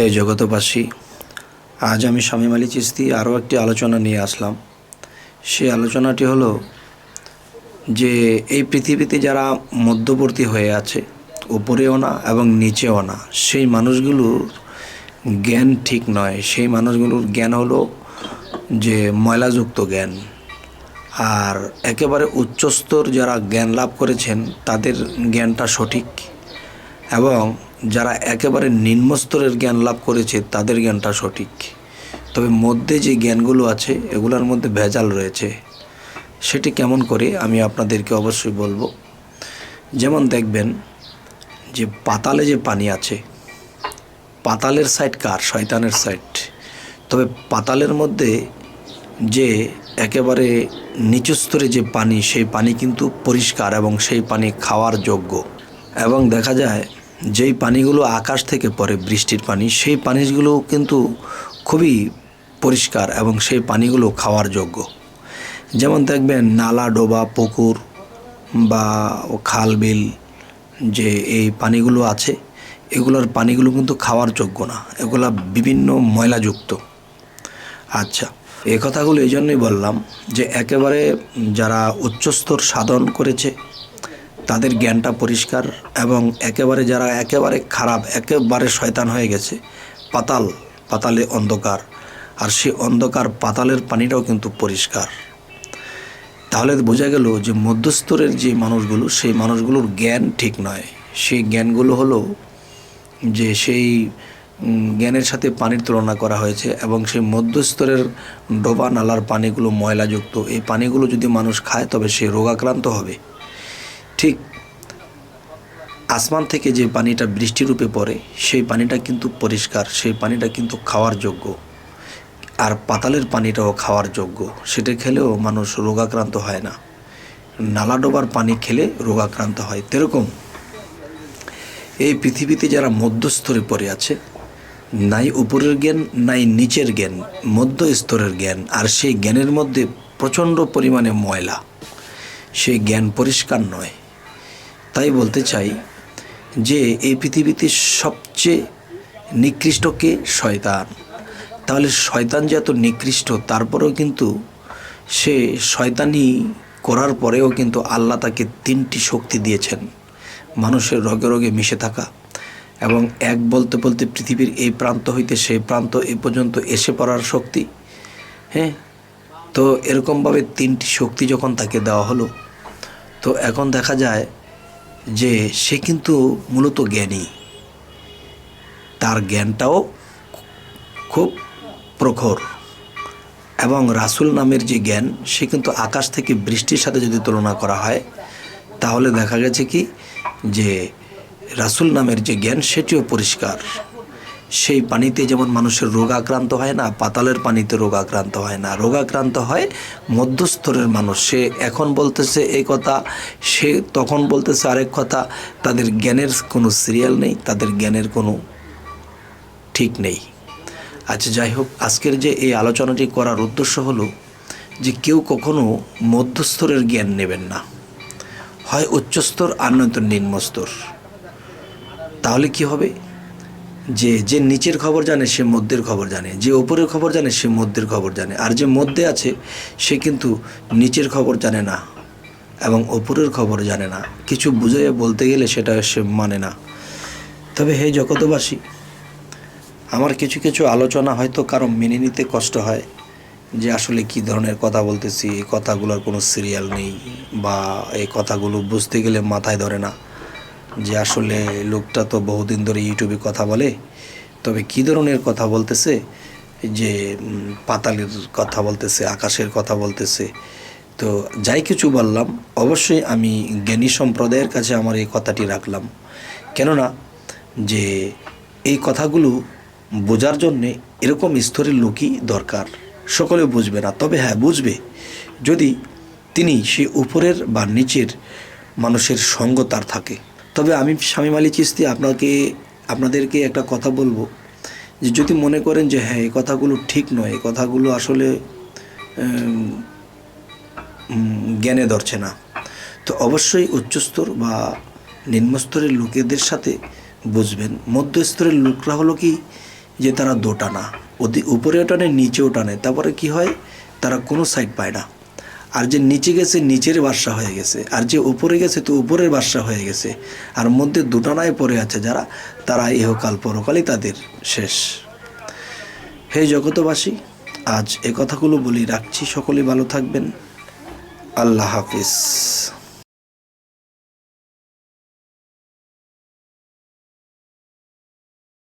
হে জগতবাসী, আজ আমি শামীম আলী চিশতি আরও একটি আলোচনা নিয়ে আসলাম। সেই আলোচনাটি হলো যে এই পৃথিবীতে যারা মধ্যবর্তী হয়ে আছে, উপরেও না এবং নিচেও না, সেই মানুষগুলোর জ্ঞান ঠিক নয়। সেই মানুষগুলোর জ্ঞান হলো যে ময়লাযুক্ত জ্ঞান। আর একেবারে উচ্চস্তর যারা জ্ঞান লাভ করেছেন তাদের জ্ঞানটা সঠিক, এবং যারা একেবারে নিম্নস্তরের জ্ঞান লাভ করেছে তাদের জ্ঞানটা সঠিক। তবে মধ্যে যে জ্ঞানগুলো আছে এগুলোর মধ্যে ভেজাল রয়েছে। সেটি কেমন করে আমি আপনাদেরকে অবশ্যই বলবো। যেমন দেখবেন যে পাতালে যে পানি আছে, পাতালের সাইড কার? শয়তানের সাইড। তবে পাতালের মধ্যে যে একেবারে নিচু স্তরে যে পানি, সেই পানি কিন্তু পরিষ্কার এবং সেই পানি খাওয়ার যোগ্য। এবং দেখা যায় যেই পানিগুলো আকাশ থেকে পড়ে, বৃষ্টির পানি, সেই পানিগুলো কিন্তু খুবই পরিষ্কার এবং সেই পানিগুলো খাওয়ার যোগ্য। যেমন দেখবেন নালা, ডোবা, পুকুর বা খাল, বিল যে এই পানিগুলো আছে, এগুলোর পানিগুলো কিন্তু খাওয়ার যোগ্য না, এগুলা বিভিন্ন ময়লাযুক্ত। আচ্ছা, এই কথাগুলো এই জন্যই বললাম যে একেবারে যারা উচ্চস্তর সাধন করেছে তাদের জ্ঞানটা পরিষ্কার, এবং একেবারে যারা একেবারে খারাপ, একেবারে শয়তান হয়ে গেছে, পাতালে অন্ধকার, আর সেই অন্ধকার পাতালের পানিটাও কিন্তু পরিষ্কার। তাহলে বোঝা গেল যে মধ্যস্তরের যে মানুষগুলো, সেই মানুষগুলোর জ্ঞান ঠিক নয়। সেই জ্ঞানগুলো হলো যে সেই জ্ঞানের সাথে পানির তুলনা করা হয়েছে, এবং সেই মধ্যস্তরের ডোবা নালার পানিগুলো ময়লাযুক্ত। এই পানিগুলো যদি মানুষ খায় তবে সে রোগাক্রান্ত হবে। ঠিক আসমান থেকে যে পানিটা বৃষ্টিরূপে পড়ে, সেই পানিটা কিন্তু পরিষ্কার, সেই পানিটা কিন্তু খাওয়ার যোগ্য। আর পাতালের পানিটাও খাওয়ার যোগ্য, সেটা খেলেও মানুষ রোগাক্রান্ত হয় না। নালা ডোবার পানি খেলে রোগাক্রান্ত হয়। তেরকম এই পৃথিবীতে যারা মধ্যস্তরে পড়ে আছে, নাই উপরের জ্ঞান নাই নিচের জ্ঞান, মধ্য স্তরের জ্ঞান, আর সেই জ্ঞানের মধ্যে প্রচণ্ড পরিমাণে ময়লা, সেই জ্ঞান পরিষ্কার নয়। তাই বলতে চাই যে এই পৃথিবীতে সবচেয়ে নিকৃষ্ট কে? শয়তান। তাহলে শয়তান যে এত নিকৃষ্ট, তারপরেও কিন্তু সে শয়তানি করার পরেও কিন্তু আল্লাহ তাকে 3টি শক্তি দিয়েছেন। মানুষের রগে রগে মিশে থাকা, এবং এক বলতে বলতে পৃথিবীর এই প্রান্ত হইতে সেই প্রান্ত এ পর্যন্ত এসে পড়ার শক্তি। হ্যাঁ, তো এরকমভাবে 3টি শক্তি যখন তাকে দেওয়া হলো, তো এখন দেখা যায় যে সে কিন্তু মূলত জ্ঞানী, তার জ্ঞানটাও খুব প্রখর। এবং রাসূল নামের যে জ্ঞান, সে কিন্তু আকাশ থেকে বৃষ্টির সাথে যদি তুলনা করা হয়, তাহলে দেখা গেছে কি যে রাসূল নামের যে জ্ঞান সেটিও পরিষ্কার। সেই পানিতে যেমন মানুষের রোগাক্রান্ত হয় না, পাতালের পানিতে রোগাক্রান্ত হয় না, রোগাক্রান্ত হয় মধ্যস্তরের মানুষ। সে এখন বলতেছে এই কথা, সে তখন বলতেছে আরেক কথা। তাদের জ্ঞানের কোনো সিরিয়াল নেই, তাদের জ্ঞানের কোনো ঠিক নেই। আচ্ছা, যাই হোক, আজকের যে এই আলোচনাটি করার উদ্দেশ্য হলো যে কেউ কখনো মধ্যস্তরের জ্ঞান নেবেন না, হয় উচ্চস্তর আর নয়তো নিম্নস্তর। তাহলে কি হবে? যে নিচের খবর জানে সে মধ্যের খবর জানে, যে উপরের খবর জানে সে মধ্যের খবর জানে, আর যে মধ্যে আছে সে কিন্তু নিচের খবর জানে না এবং উপরের খবর জানে না। কিছু বুঝিয়ে বলতে গেলে সেটা সে মানে না। তবে হে জগতবাসী, আমার কিছু কিছু আলোচনা হয়তো কারো মেনে নিতে কষ্ট হয়, যে আসলে কী ধরনের কথা বলতেছি, এই কথাগুলোর কোনো সিরিয়াল নেই, বা এই কথাগুলো বুঝতে গেলে মাথায় ধরে না যে আসলে লোকটা তো বহুদিন ধরে ইউটিউবে কথা বলে, তবে কী ধরনের কথা বলতেছে, যে পাতালের কথা বলতেছে, আকাশের কথা বলতেছে। তো যাই কিছু বললাম, অবশ্যই আমি জ্ঞানী সম্প্রদায়ের কাছে আমার এই কথাটি রাখলাম। কেননা যে এই কথাগুলো বোঝার জন্যে এরকম স্তরের লোকই দরকার। সকলে বুঝবে না, তবে হ্যাঁ বুঝবে যদি তিনি সে উপরের বা নিচের মানুষের সঙ্গ তার থাকে। তবে আমি শামীম আলী চিশতি আপনাদেরকে একটা কথা বলবো, যে যদি মনে করেন যে হ্যাঁ এই কথাগুলো ঠিক নয়, এই কথাগুলো আসলে জ্ঞানে ধরছে না, তো অবশ্যই উচ্চস্তর বা নিম্নস্তরের লোকেদের সাথে বুঝবেন। মধ্যস্তরের লোকরা হলো কি যে তারা দোটানা, উপরেও টানে নিচেও টানে, তারপরে কি হয়, তারা কোনো সাইড পায় না। আর যে নিচে গেছে নিচের বাদশা হয়ে গেছে, আর যে উপরে গেছে তো উপরের বাদশা হয়ে গেছে, আর মধ্যে দুটানায় পড়ে আছে যারা, তারা ইহকাল পরকালই তাদের শেষ। হে জগতবাসী, আজ এ কথাগুলো বলি রাখছি, সকলেই ভালো থাকবেন। আল্লাহ হাফিজ।